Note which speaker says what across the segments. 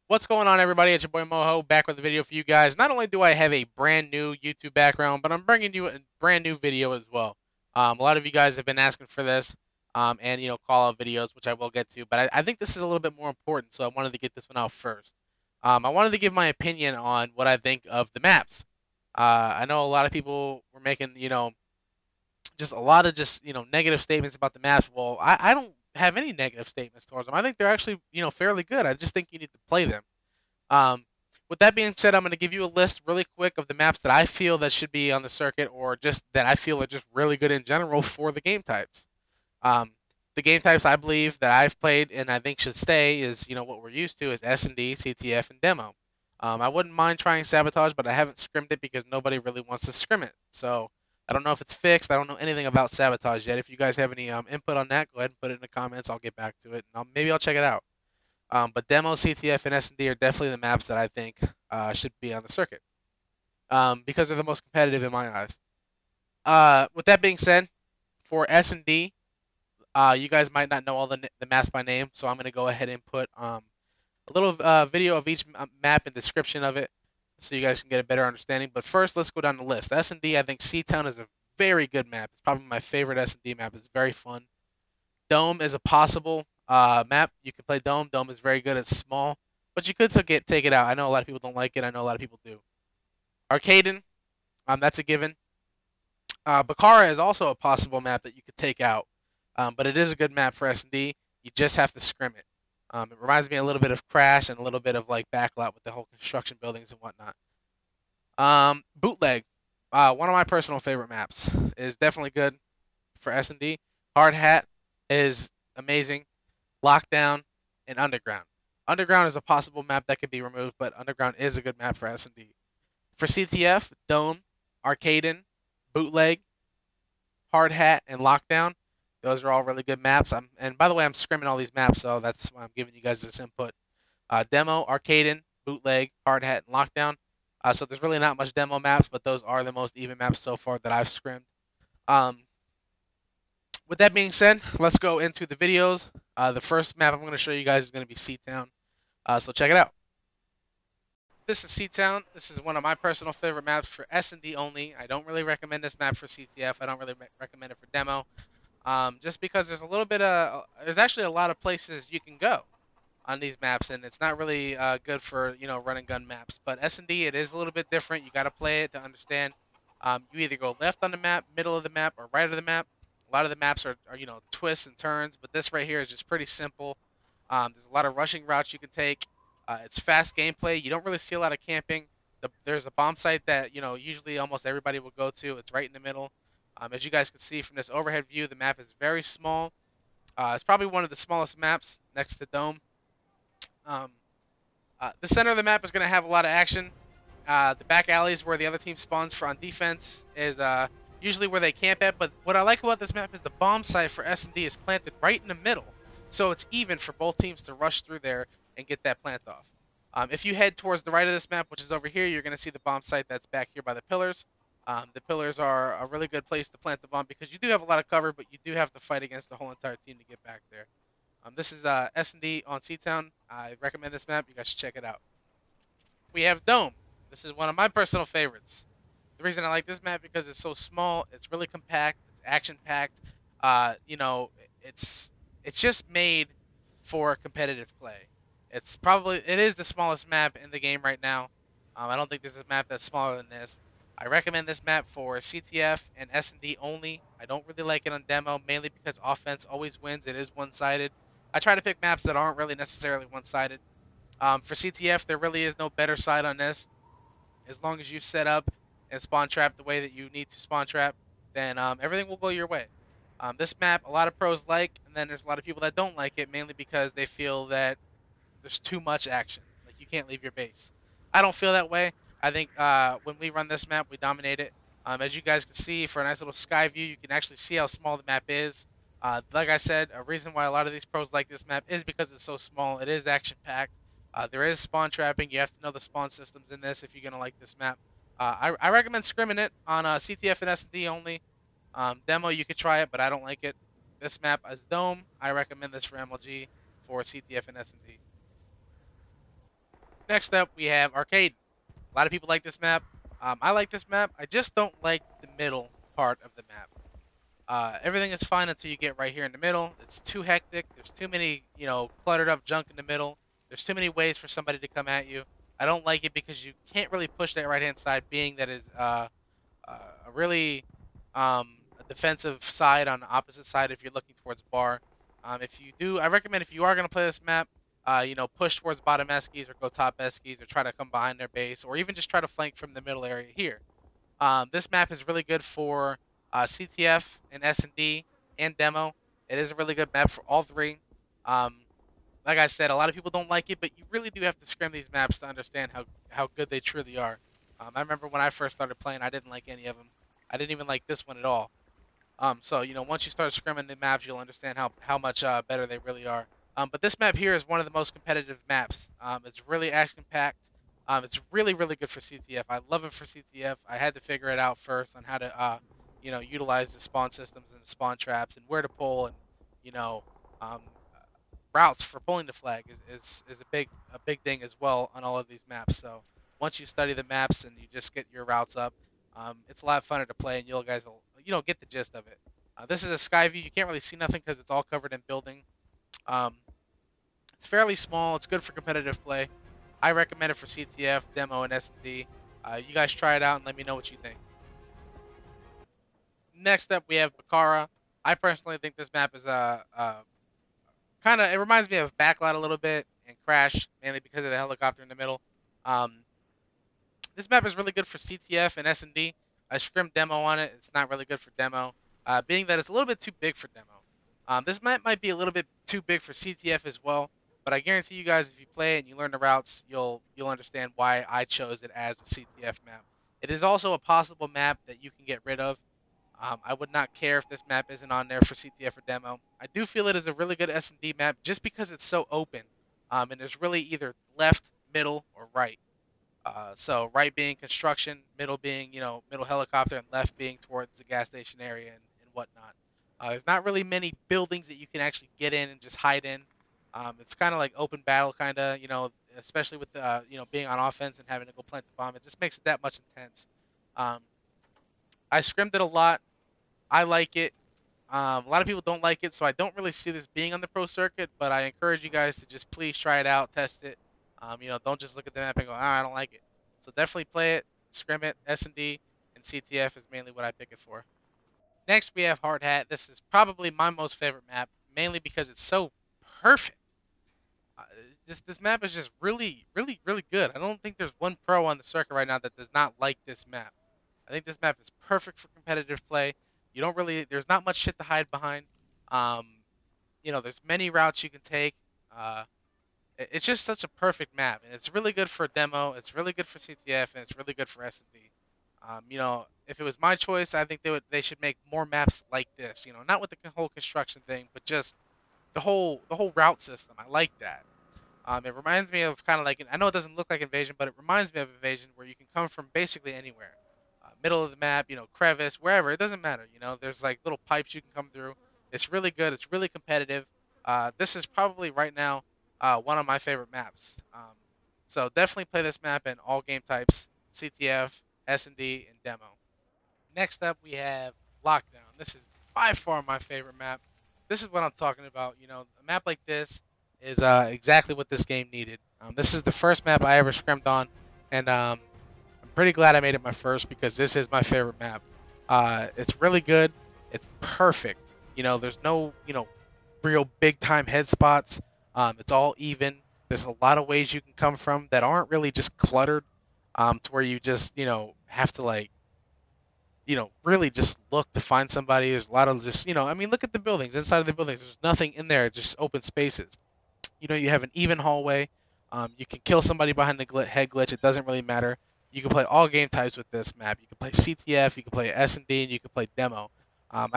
Speaker 1: What's going on, everybody? It's your boy Moho back with a video for you guys. Not only do I have a brand new YouTube background, but I'm bringing you a brand new video as well. A lot of you guys have been asking for this, and call out videos, which I will get to. But I think this is a little bit more important, so I wanted to get this one out first. I wanted to give my opinion on what I think of the maps. I know a lot of people were making, just a lot of negative statements about the maps. Well, I don't have any negative statements towards them. I think they're actually fairly good. I just think you need to play them. Um, with that being said, I'm going to give you a list really quick of the maps that I feel that should be on the circuit, or just that I feel are just really good in general for the game types. Um, the game types I believe that I've played and I think should stay is what we're used to is S&D, CTF, and demo. I wouldn't mind trying sabotage, but I haven't scrimmed it because nobody really wants to scrim it. So I don't know if it's fixed. I don't know anything about sabotage yet. If you guys have any input on that, go ahead and put it in the comments. I'll get back to it, and maybe I'll check it out. But demo, CTF, and S&D are definitely the maps that I think should be on the circuit because they're the most competitive in my eyes. With that being said, for S&D, you guys might not know all the maps by name, so I'm going to go ahead and put a little video of each map and description of it so you guys can get a better understanding. But first, let's go down the list. S&D, I think Seatown is a very good map. It's probably my favorite S&D map. It's very fun. Dome is a possible map. You can play Dome. Dome is very good. It's small, but you could take it out. I know a lot of people don't like it. I know a lot of people do. Arcaden, that's a given. Bakara is also a possible map that you could take out, but it is a good map for S&D. You just have to scrim it. It reminds me a little bit of Crash and a little bit of like Backlot with the whole construction buildings and whatnot. Bootleg, one of my personal favorite maps, is definitely good for S&D. Hard Hat is amazing. Lockdown and Underground. Underground is a possible map that could be removed, but Underground is a good map for S&D. For CTF, Dome, Arcaden, Bootleg, Hard Hat, and Lockdown. Those are all really good maps. And by the way, I'm scrimming all these maps, so that's why I'm giving you guys this input. Demo, Arcaden, Bootleg, Hard Hat, and Lockdown. So there's really not much demo maps, but those are the most even maps so far that I've scrimmed. With that being said, let's go into the videos. The first map I'm going to show you guys is going to be Seatown. So check it out. This is Seatown. This is one of my personal favorite maps for S&D only. I don't really recommend this map for CTF. I don't really recommend it for demo. Just because there's a little bit of, there's actually a lot of places you can go on these maps, and it's not really good for, run and gun maps. But S&D, it is a little bit different. You got to play it to understand. You either go left on the map, middle of the map, or right of the map. A lot of the maps are twists and turns, but this right here is just pretty simple. There's a lot of rushing routes you can take. It's fast gameplay. You don't really see a lot of camping. There's a bomb site that usually almost everybody will go to. It's right in the middle. As you guys can see from this overhead view, the map is very small. It's probably one of the smallest maps next to Dome. The center of the map is going to have a lot of action. The back alleys where the other team spawns for on defense is usually where they camp at. But what I like about this map is the bomb site for S&D is planted right in the middle. So it's even for both teams to rush through there and get that plant off. If you head towards the right of this map, which is over here, you're going to see the bomb site that's back here by the pillars. The pillars are a really good place to plant the bomb because you do have a lot of cover, but you do have to fight against the whole entire team to get back there. This is S&D on Seatown. I recommend this map. You guys should check it out. We have Dome. This is one of my personal favorites. The reason I like this map because it's so small, it's really compact, it's action-packed. It's just made for competitive play. It is the smallest map in the game right now. I don't think there's a map that's smaller than this. I recommend this map for CTF and S&D only. I don't really like it on demo, mainly because offense always wins. It is one-sided. I try to pick maps that aren't really necessarily one-sided. For CTF, there really is no better side on this. As long as you set up and spawn trap the way that you need to spawn trap, then everything will go your way. This map, a lot of pros like, and then there's a lot of people that don't like it, mainly because they feel that there's too much action. Like, you can't leave your base. I don't feel that way. I think when we run this map, we dominate it. As you guys can see, for a nice little sky view, you can actually see how small the map is. Like I said, a reason why a lot of these pros like this map is because it's so small. It is action-packed. There is spawn trapping. You have to know the spawn systems in this if you're going to like this map. I recommend scrimming it on CTF and S&D only. Demo, you could try it, but I don't like it. This map is Dome. I recommend this for MLG for CTF and S&D. Next up, we have Arcaden. A lot of people like this map. I like this map. I just don't like the middle part of the map. Everything is fine until you get right here in the middle. It's too hectic. There's too many, cluttered up junk in the middle. There's too many ways for somebody to come at you. I don't like it because you can't really push that right hand side, being that is a really a defensive side on the opposite side if you're looking towards bar. If you do, I recommend if you are going to play this map, push towards bottom eskies or go top eskies or try to come behind their base or even just try to flank from the middle area here. This map is really good for CTF and S&D and demo. It is a really good map for all three. Um, like I said, a lot of people don't like it, but you really do have to scrim these maps to understand how good they truly are. I remember when I first started playing, I didn't like any of them. I didn't even like this one at all. So once you start scrimming the maps, you'll understand how much better they really are. But this map here is one of the most competitive maps. It's really action packed. It's really really good for CTF. I love it for CTF. I had to figure it out first on how to utilize the spawn systems and the spawn traps and where to pull and you know um, routes for pulling the flag is a big thing as well on all of these maps. So once you study the maps and you just get your routes up, it's a lot funner to play, and you guys will get the gist of it. This is a sky view. You can't really see nothing because it's all covered in building. Um, it's fairly small. It's good for competitive play. I recommend it for CTF, demo, and S&D. You guys try it out and let me know what you think. Next up, we have Bakara. I personally think this map is kind of, it reminds me of Backlot a little bit and Crash, mainly because of the helicopter in the middle. Um, this map is really good for CTF and S&D. I scrimmed demo on it. It's not really good for demo, being that it's a little bit too big for demo. This map might be a little bit too big for CTF as well, but I guarantee you guys, if you play it and you learn the routes, you'll understand why I chose it as a CTF map. It is also a possible map that you can get rid of. I would not care if this map isn't on there for CTF or demo. I do feel it is a really good S&D map just because it's so open, and there's really either left, middle, or right. So right being construction, middle being middle helicopter, and left being towards the gas station area and whatnot. There's not really many buildings that you can actually get in and just hide in. It's kind of like open battle, kind of especially with being on offense and having to go plant the bomb. It just makes it that much intense. Um, I scrimmed it a lot. I like it. A lot of people don't like it, so I don't really see this being on the pro circuit. But I encourage you guys to just please try it out, test it. Don't just look at the map and go, I don't like it. So definitely play it, scrim it. S&D and CTF is mainly what I pick it for. Next, we have Hard Hat. This is probably my most favorite map, mainly because it's so perfect. Uh, this map is just really, really, really good. I don't think there's one pro on the circuit right now that does not like this map. I think this map is perfect for competitive play. You don't really, there's not much shit to hide behind. Um, there's many routes you can take. It's just such a perfect map, and it's really good for demo. It's really good for CTF, and it's really good for S&D. If it was my choice, I think they should make more maps like this. Not with the whole construction thing, but just the whole route system. I like that. It reminds me of kind of like, I know it doesn't look like Invasion, but it reminds me of Invasion, where you can come from basically anywhere. Middle of the map, crevice, wherever, it doesn't matter. There's like little pipes you can come through. It's really good. It's really competitive. This is probably right now one of my favorite maps. So definitely play this map in all game types, CTF, S&D, and demo. Next up, we have Lockdown. This is by far my favorite map. This is what I'm talking about. A map like this is exactly what this game needed. This is the first map I ever scrimmed on, and I'm pretty glad I made it my first because this is my favorite map. It's really good. It's perfect. There's no real big time head spots. It's all even. There's a lot of ways you can come from that aren't really just cluttered. To where you just have to like really just look to find somebody. There's a lot of just, I mean, look at the buildings. Inside of the buildings, there's nothing in there, just open spaces. You have an even hallway. You can kill somebody behind the head glitch. It doesn't really matter. You can play all game types with this map. You can play CTF, you can play S&D, and you can play demo. I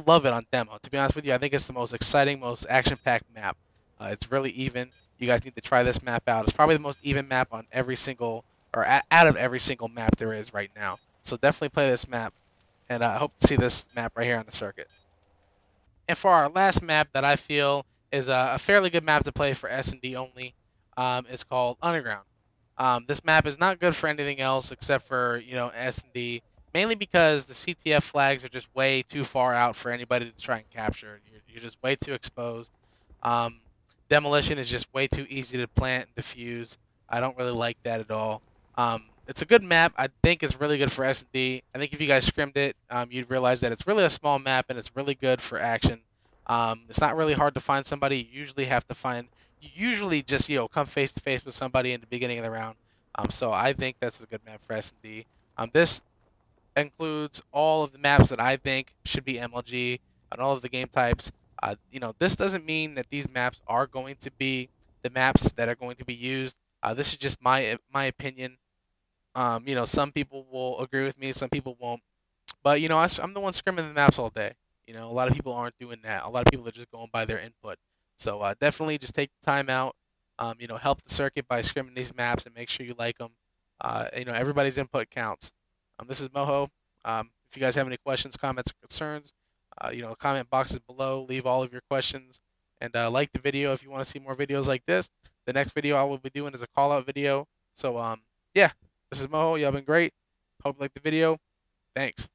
Speaker 1: love it on demo. To be honest with you, I think it's the most exciting, most action-packed map. It's really even. You guys need to try this map out. It's probably the most even map on every single, or out of every single map there is right now. So definitely play this map, and I hope to see this map right here on the circuit. And for our last map that I feel is a fairly good map to play for S&D only, is called Underground. This map is not good for anything else except for S&D, mainly because the CTF flags are just way too far out for anybody to try and capture. You're just way too exposed. Um, Demolition is just way too easy to plant and defuse. I don't really like that at all. It's a good map. I think it's really good for S&D. I think if you guys scrimmed it, you'd realize that it's really a small map and it's really good for action. It's not really hard to find somebody. You usually just come face to face with somebody in the beginning of the round. So I think that's a good map for S&D. This includes all of the maps that I think should be MLG and all of the game types. This doesn't mean that these maps are going to be the maps that are going to be used. This is just my opinion. Some people will agree with me, some people won't. But I'm the one scrimming the maps all day. A lot of people aren't doing that. A lot of people are just going by their input. So definitely just take the time out. Help the circuit by scrimming these maps and make sure you like them. Everybody's input counts. This is Moho. If you guys have any questions, comments, or concerns, comment boxes below. Leave all of your questions and like the video if you want to see more videos like this. The next video I will be doing is a call out video. So yeah, this is Moho. Y'all been great. Hope you like the video. Thanks.